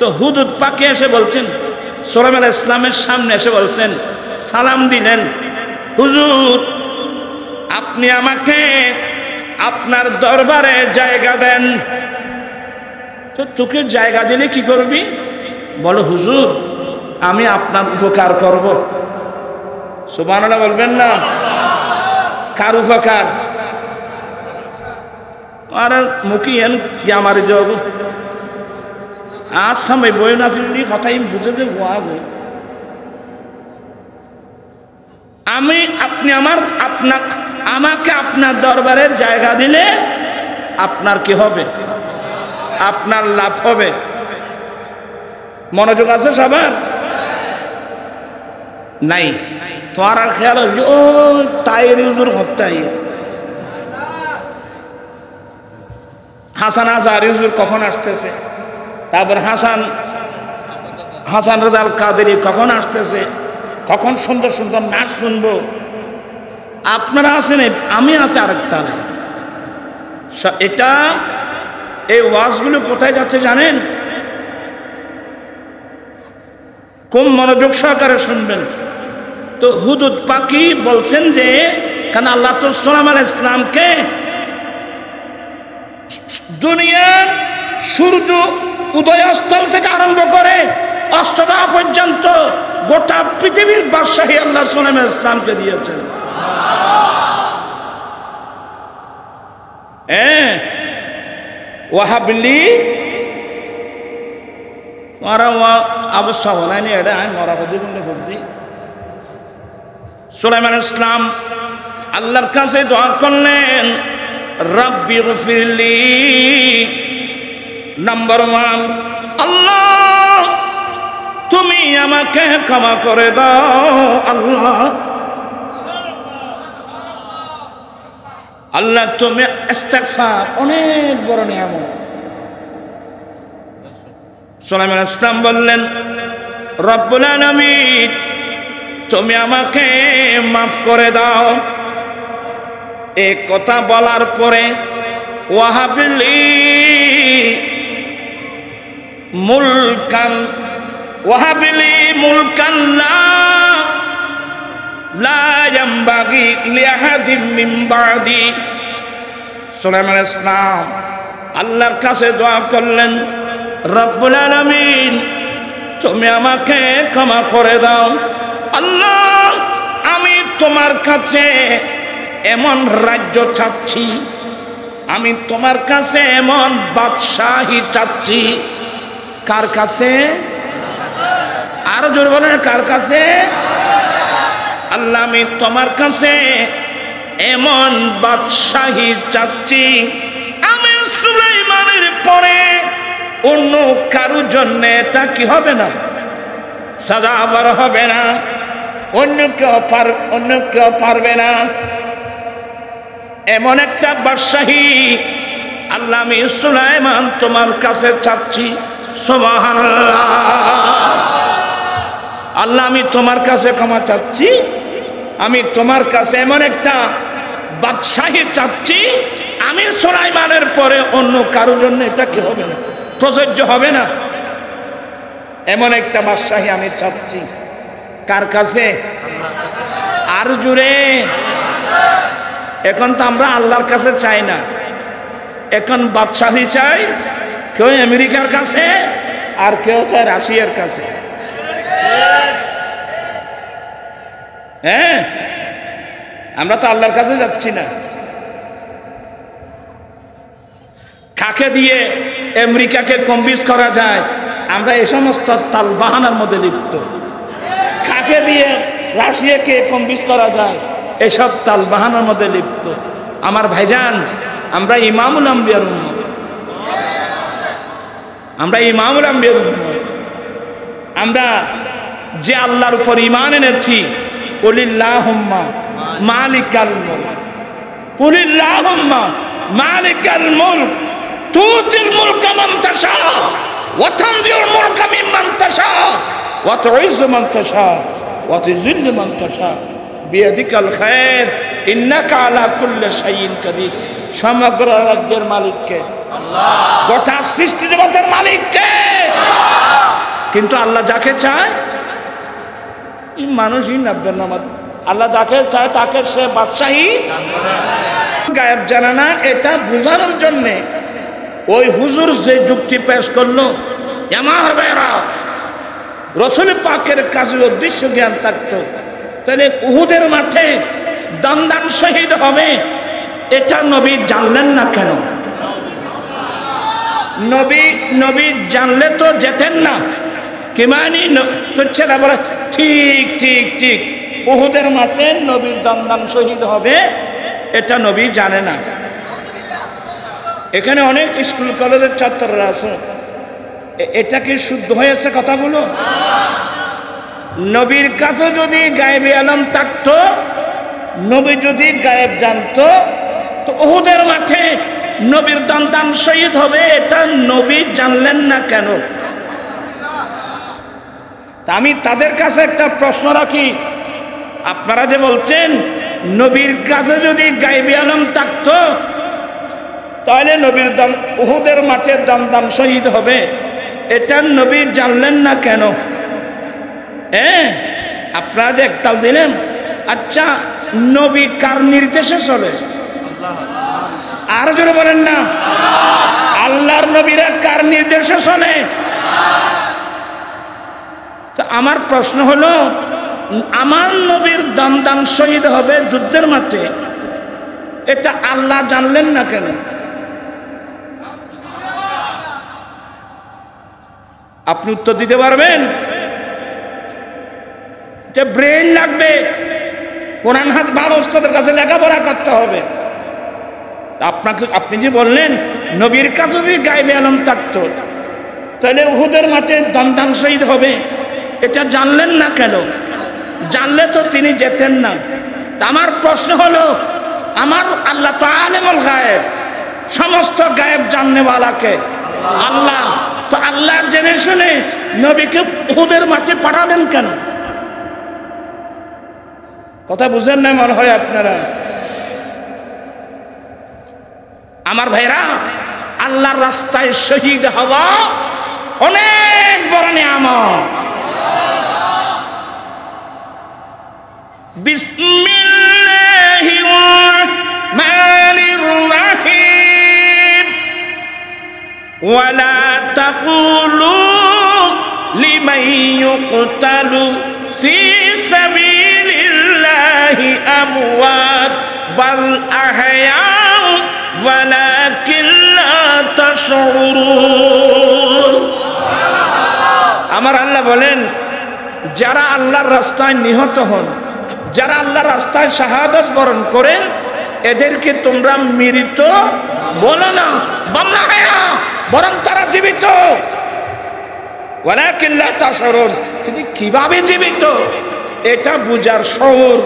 তো হুদুদ পাকে এসে বলছেন, সুলাইমান আলাইহিস সালামের সামনে এসে বলছেন, সালাম দিলেন, হুজুর আপনি আমাকে আপনার দরবারে জায়গা দেন। তো তোকে জায়গা দিলে কি করবি? বলো হুজুর আমি আপনার উপকার করব। সুবহানাল্লাহ বলবেন না? কার উপকার? আর মুখিয়েন কি আমার যোগ আজ সময় বই না কথাই বুঝতে ভুয়াবো। আমি আপনি আমাকে আপনার দরবারে জায়গা দিলে আপনার কি হবে? আপনার লাভ হবে। মনোযোগ আছে সবার? নাই তোমার আর খেয়াল হইল ও তাইর হুজুর হত্যাই হাসান আজহারী হুজুর কখন আসতেছে, তারপর হাসান রাজা আল কাদেরী কখন আসতেছে, কখন সুন্দর সুন্দর নাচ শুনবো। আপনারা আছেন, আমি আছি আরেকটা। এটা এই ওয়াজগুলো কোথায় যাচ্ছে জানেন? কোন মনোযোগ সহকারে শুনবেন। তো হুদুদ পাকি বলছেন যে কারণ আল্লাহ তো সুলাইমান আলাইহিস সালামকে দুনিয়ার সূর্য উদয়স্থল থেকে আরম্ভ করে অস্তদা পর্যন্ত গোটা পৃথিবীর বাদশাহী আল্লাহ সুলাইমান আলাইহিস সালামকে দিয়েছেন। ওয়াহাবলি মারা অবস্থা হলাইনি এটা আমি মরা বুদ্ধি করলে বুদ্ধি। সুলাইমান আলাইহিস সালাম আল্লাহর কাছে দোয়া করলেন, রাব্বি গফিরলি। নাম্বার 1, আল্লাহ তুমি আমাকে ক্ষমা করে দাও। আল্লাহ তুমি ইস্তিগফার অনেক বড় নিয়ামত। সুলাইমান আলাইহিস সালাম বললেন, রব্বুল আলামিন তুমি আমাকে মাফ করে দাও। এই কথা বলার পরে ওয়াহাবলি মুলকান লা ইয়ামবাগি লিআহাদিন মিন বাদি। সুলাইমান আলাইহিস সালাম আল্লাহর কাছে দোয়া করলেন, রব্বুল আলামিন তুমি আমাকে ক্ষমা করে দাও। আল্লাহ আমি তোমার কাছে এমন রাজ্য চাচ্ছি, আমি তোমার কাছে এমন বাদশাহী চাচ্ছি। কার কাছে? আরো জোরে বলেন, কার কাছে? আল্লাহ আমি তোমার কাছে এমন বাদশাহী চাচ্ছি, আমি সুলাইমানের পরে অন্য কারোর জন্য তা কি হবে না, সাজাবার হবে না, অন্য কেউ পারবে না। এমন একটা বাদশাহী আল্লাহ আমি সুলাইমান তোমার কাছে চাচ্ছি। সুবহানাল্লাহ। আল্লাহ আমি তোমার কাছে ক্ষমা চাচ্ছি, আমি তোমার কাছে এমন একটা বাদশাহী চাচ্ছি, আমি সুলাইমানের পরে অন্য কারোর জন্য এটা কি হবে না, প্রযোজ্য হবে না। এমন একটা বাদশাহী আমি চাচ্ছি। কার কাছে? আর জুড়ে। এখন তো আমরা আল্লাহর কাছে চাই না, এখন বাদশাহী চাই। কেউ আমেরিকার কাছে আর কেউ চায় রাশিয়ার কাছে। হ্যাঁ, আমরা তো আল্লাহর কাছে যাচ্ছি না। কাকে দিয়ে আমেরিকাকে কনভিন্স করা যায়, আমরা এই সমস্ত তালবাহানার মধ্যে লিপ্ত। কাকে দিয়ে রাশিয়াকে কনভিন্স করা যায়, এসব তালবাহানার মধ্যে লিপ্ত। আমার ভাইজান, আমরা ইমামুল আম্বিয়ার উম্মত, আমরা ইমামুল আম্বিয়ার উম্মত। আমরা যে আল্লাহর উপর ঈমান এনেছি, কুলিল্লাহুম্মা মালিকাল মুলক, কুলিল্লাহুম্মা মালিকাল মুলক তুতিল মুলকা মান তাশা ওয়া তানজিউল মুলকা মিম্মান তাশা ওয়া তুইজ্জু মান তাশা ওয়া তুযিল্লু মান তাশা বিয়াদিকাল খায়র ইন্নাকা আলা কুল্লি শাইইন কাদির। সমগ্র রাজ্যের মালিক কে? আল্লাহ। গোটা সৃষ্টি জগতের মালিক কে? আল্লাহ। কিন্তু আল্লাহ যাকে চায় এই মানুষই নাববেন নামাজ, আল্লাহ যাকে চায় তাকে সে বাদশাহী গায়েব জানে না। এটা বোঝানোর জন্যে ওই হুজুর যে যুক্তি পেশ করলো, আমার ভাইরা রসুল পাকের কাছে উদ্দেশ্য জ্ঞান থাকতো তাহলে উহুদের মাঠে দন্দান শহীদ হবে, এটা নবী জানলেন না কেন? নবী জানলে তো যেতেন না। কি মানি তো ছেলে বলে ঠিক ঠিক ঠিক উহুদের মাঠে নবীর দন্দান শহীদ হবে, এটা নবী জানে না। এখানে অনেক স্কুল কলেজের ছাত্ররা আছে, এটা কি শুদ্ধ হয়েছে কথাগুলো? নবীর কাছে যদি গায়েবে আলম থাকতো, নবী যদি গায়েব জানতো, তো উহুদের মাঠে নবীর দন্দান শহীদ হবে, এটা নবী জানলেন না কেন? তা আমি তাদের কাছে একটা প্রশ্ন রাখি, আপনারা যে বলছেন নবীর কাছে যদি গায়েবে আলম থাকতো তাহলে নবীর উহুদের মাঠে দন্দান শহীদ হবে, এটা নবী জানলেন না কেন? হ্যাঁ, আপনারা যে একতাল দিলেন। আচ্ছা, নবী কার নির্দেশে চলে? আর জোরে বলেন না, আল্লাহর নবীরা কার নির্দেশে চলে? তো আমার প্রশ্ন হলো, আমার নবীর দন্দান শহীদ হবে যুদ্ধের মাঠে, এটা আল্লাহ জানলেন না কেন? আপনি উত্তর দিতে পারবেন? যে ব্রেন লাগবে, কোরআন হাত ভালো ওস্তাদের কাছে লেখাপড়া করতে হবে। আপনি যে বললেন নবীর কাছে যদি গায়েবে আলম থাকতো তাহলে উহুদের মাঠে দন্দান শহীদ হবে, এটা জানলেন না কেন? জানলে তো তিনি যেতেন না। আমার প্রশ্ন হলো, আমার আল্লাহ তো আলেমুল গায়েব, সমস্ত গায়েব জাননেওয়ালাকে আল্লাহ, তো আল্লাহ জেনে শুনে নবীকে উহুদের মাঠে পাঠালেন কেন? কথা বুঝেন না মনে হয় আপনারা। আমার ভাইরা, আল্লাহর রাস্তায় শহীদ হওয়া অনেক বড় নিয়ামত। বিসমিল্লাহির রহমানির রহিম। ওয়ালা তাকুলু লিমান ইউকতালু ফি সাবিলিল্লাহি আমওয়াত বাল আহয়া ওয়ালাকিন লা তাশউরুন। আমার আল্লাহ বলেন, যারা আল্লাহর রাস্তায় নিহত হন, যারা আল্লাহর রাস্তায় শাহাদাত বরণ করেন, এদেরকে তোমরা মৃত বলো না, বরং তারা জীবিত। ওয়ালাকিন লা তাশউরুন, কিন্তু কিভাবে জীবিত এটা বুঝার শউর,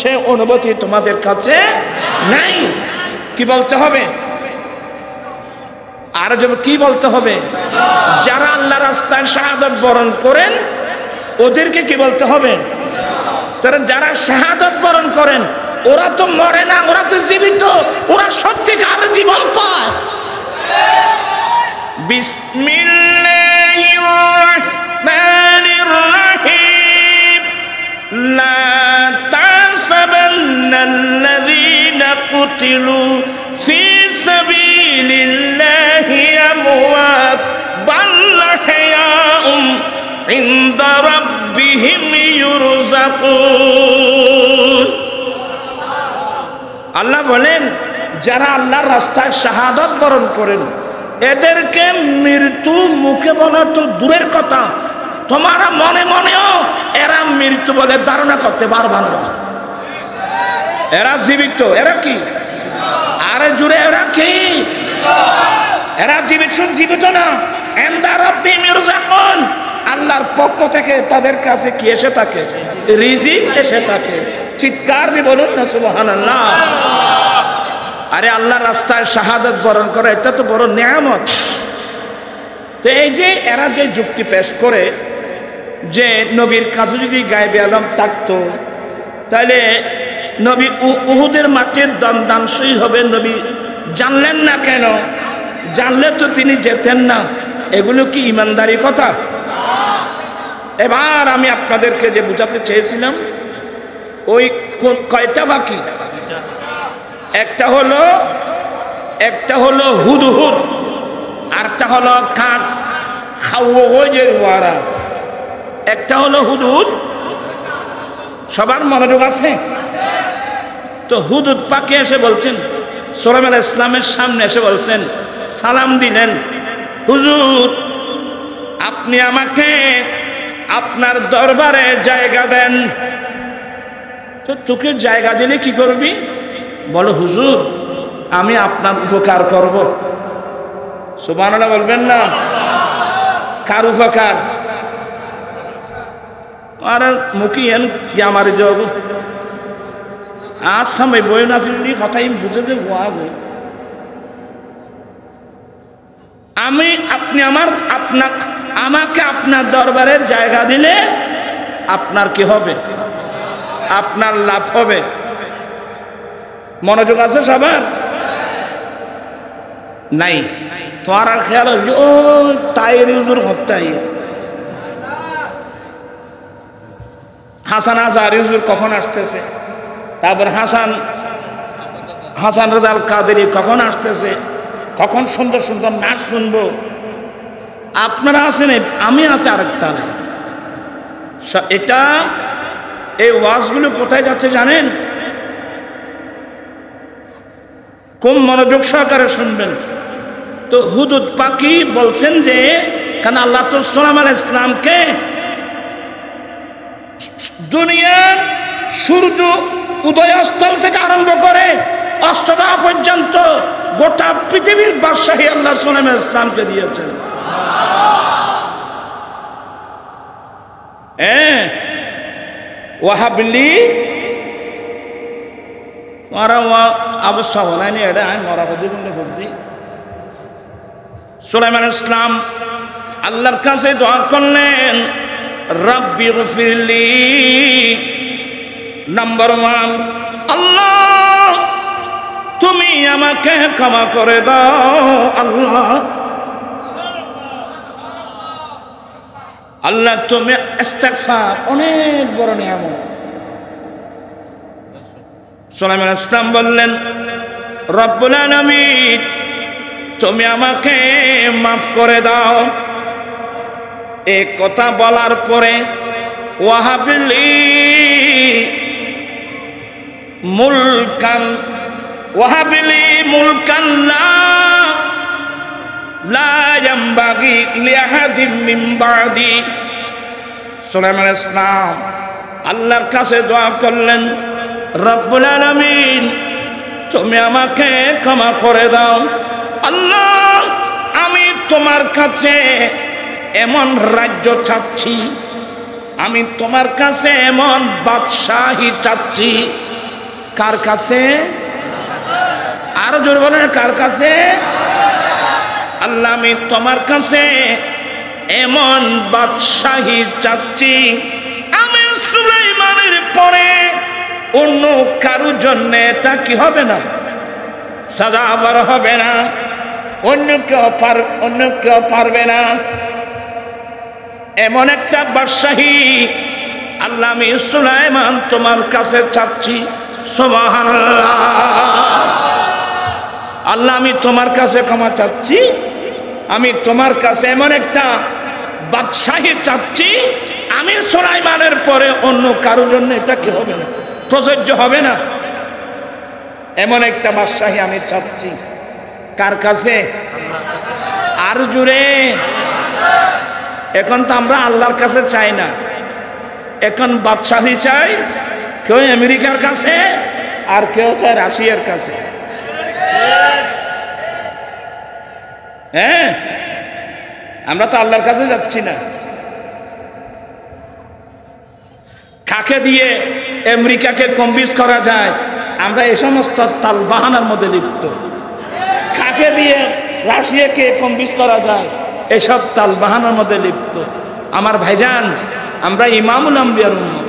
সে অনুভূতি তোমাদের কাছে নাই। কি বলতে হবে? আর কি বলতে হবে? যারা আল্লাহ রাস্তায় শাহাদাত বরণ করেন ওদেরকে কি বলতে হবে? তারা যারা শাহাদাত বরণ করেন ওরা তো মরে না, ওরা তো জীবিত, ওরা সত্যিকার জীবন পায়। বিসমিল্লাহির রহমানির রহিম। লা তাহসাবান্নাল্লাযীনা কুতিলু ফি সাবিলিল্লাহি আমওয়াত বাল আহয়াউম ইনদা রাব্বিহিম ইউরযাকুন। আল্লাহ বলেন, যারা আল্লাহর রাস্তায় শাহাদাত বরণ করেন এদেরকে মৃত্যু মুখে বলা তো দূরের কথা, তোমারা মনে মনেও এরা মৃত্যু বলে ধারণা করতে পারবা না। এরা জীবিত। এরা কি? আরে জুড়ে এরা কি? এরা জীবিত না। ইনদা রাব্বিহিম ইউরযাকুন, আল্লাহর পক্ষ থেকে তাদের কাছে কি এসে থাকে? রিজিক এসে থাকে। চিৎকার দিয়ে বলুন না সুবহানাল্লাহ। আরে আল্লাহর রাস্তায় শাহাদাত বরণ করা এটা তো বড় নিয়ামত। তো এই যে এরা যে যুক্তি পেশ করে যে নবীর কাছে যদি গায়েবে আলম থাকতো তাহলে নবী উহুদের মাঠে দন্দান শহীদ হবে, নবী জানলেন না কেন? জানলে তো তিনি যেতেন না। এগুলো কি ইমানদারি কথা? এবার আমি আপনাদেরকে যে বুঝাতে চেয়েছিলাম ওই কয়টা বাকি, একটা হলো হুদহুদ, আরটা হলো কাক খাওয়ার ওয়ারা। একটা হলো হুদহুদ, সবার মনোযোগ আছে তো? হুদহুদ পাকে এসে বলছেন, সুলাইমান আলাইহিস সালামের সামনে এসে বলছেন, সালাম দিলেন, হুজুর আপনি আমাকে আপনার দরবারে জায়গা দেন। তো তোকে জায়গা দিলে কি করবি? বলো হুজুর আমি আপনার উপকার করব। সুবহানাল্লাহ বলবেন না? কার উপকার? আর মুখিয়েন কি আমার যোগ আজ সময় বই না কথাই বুঝতে বই আমি আপনি আমাকে আপনার দরবারের জায়গা দিলে আপনার কি হবে? আপনার লাভ হবে। মনোযোগ আছে সবার? নাই তোমার আর খেয়াল হইল ও তাইর হুজুর হত্যাই হাসান আজহারী হুজুর কখন আসতেছে, তারপর হাসান রাজাল কাদেরী কখন আসতেছে, কখন সুন্দর সুন্দর নাচ শুনবো। আপনারা আছেন, আমি আছি আরেকটা। এটা এই ওয়াজগুলো কোথায় যাচ্ছে জানেন? খুব মনোযোগ সহকারে শুনবেন। তো হুদহুদ পাখি বলছেন যে কারণ আল্লাহ তো সুলাইমান আলাইহিস সালামকে দুনিয়ার সূর্য উদয়স্থল থেকে আরম্ভ করে অস্তদা পর্যন্ত গোটা পৃথিবীর বাদশাহী আল্লাহ সুলাইমান আলাইহিস সালামকে দিয়েছেন। ওয়াহাবলি মারা অবস্থা বলেনি এটা আমি মরা বুদ্ধি বুদ্ধি। সুলাইমান আলাইহিস সালাম আল্লাহর কাছে দোয়া করলেন, রাব্বি গফিরলি। নাম্বার 1, আল্লাহ তুমি আমাকে ক্ষমা করে দাও। আল্লাহ তুমি ইস্তিগফার অনেক বড় নিয়ামত। সুলাইমান আলাইহিস সালাম বললেন, রব্বুল আলামিন তুমি আমাকে মাফ করে দাও। এই কথা বলার পরে ওয়াহাবলি মুলকান লা ইয়ামবাগি লিআহাদিন মিন বাদি। সুলাইমান আলাইহিস সালাম আল্লাহর কাছে দোয়া করলেন, রব্বুল আলামিন তুমি আমাকে ক্ষমা করে দাও। আল্লাহ আমি তোমার কাছে এমন রাজ্য চাচ্ছি, আমি তোমার কাছে এমন বাদশাহী চাচ্ছি। কার কাছে? আরো জোরে বলেন, কার কাছে? আল্লাহ আমি তোমার কাছে এমন বাদশাহী চাচ্ছি, আমি সুলাইমানের পরে অন্য কারো জন্য এটা কি হবে না, সাজাবার হবে না, অন্য কেউ পারবে না। এমন একটা বাদশাহী আল্লাহ আমি সুলাইমান তোমার কাছে চাচ্ছি। সুবহানাল্লাহ। আল্লাহ আমি তোমার কাছে ক্ষমা চাচ্ছি, আমি তোমার কাছে এমন একটা বাদশাহী চাচ্ছি, আমি সুলাইমানের পরে অন্য কারোর জন্য এটা কি হবে না, প্রযোজ্য হবে না। এমন একটা বাদশাহী আমি চাচ্ছি। কার কাছে? আর জুড়ে। এখন তো আমরা আল্লাহর কাছে চাই না, এখন বাদশাহী চাই। কেউ আমেরিকার কাছে আর কেউ চায় রাশিয়ার কাছে। হ্যাঁ, আমরা তো আল্লাহর কাছে যাচ্ছি না। কাকে দিয়ে আমেরিকাকে কনভিন্স করা যায়, আমরা এই সমস্ত তালবাহানার মধ্যে লিপ্ত। কাকে দিয়ে রাশিয়াকে কনভিন্স করা যায়, এসব তালবাহানার মধ্যে লিপ্ত। আমার ভাইজান, আমরা ইমামুল আম্বিয়ার উম্মত,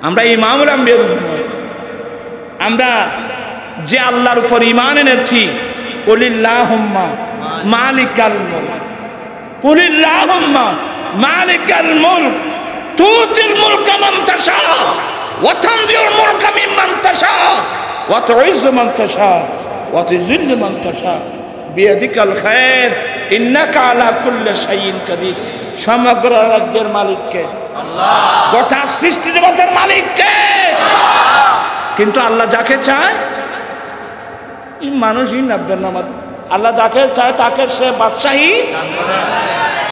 আমরা ইমামুল আম্বিয়ার উম্মত। আমরা যে আল্লাহর উপর ঈমান এনেছি, কুলিল্লাহুম্মা মালিকাল মুলক, কুলিল্লাহুম্মা মালিকাল মুলক তুতিল মুলকা মান তাশা ওয়া তানজিউল মুলকা মিম্মান তাশা ওয়া তুইজ্জু মান তাশা ওয়া তুযিল্লু মান তাশা বিয়াদিকাল খায়র ইন্নাকা আলা কুল্লি শাইইন কাদির। সমগ্র রাজ্যের মালিক কে? আল্লাহ। গোটা সৃষ্টি জগতের মালিক কে? আল্লাহ। কিন্তু আল্লাহ যাকে চায় এই মানুষই নাববেন না, আল্লাহ যাকে চায় তাকে সে বাদশাহী দান করে।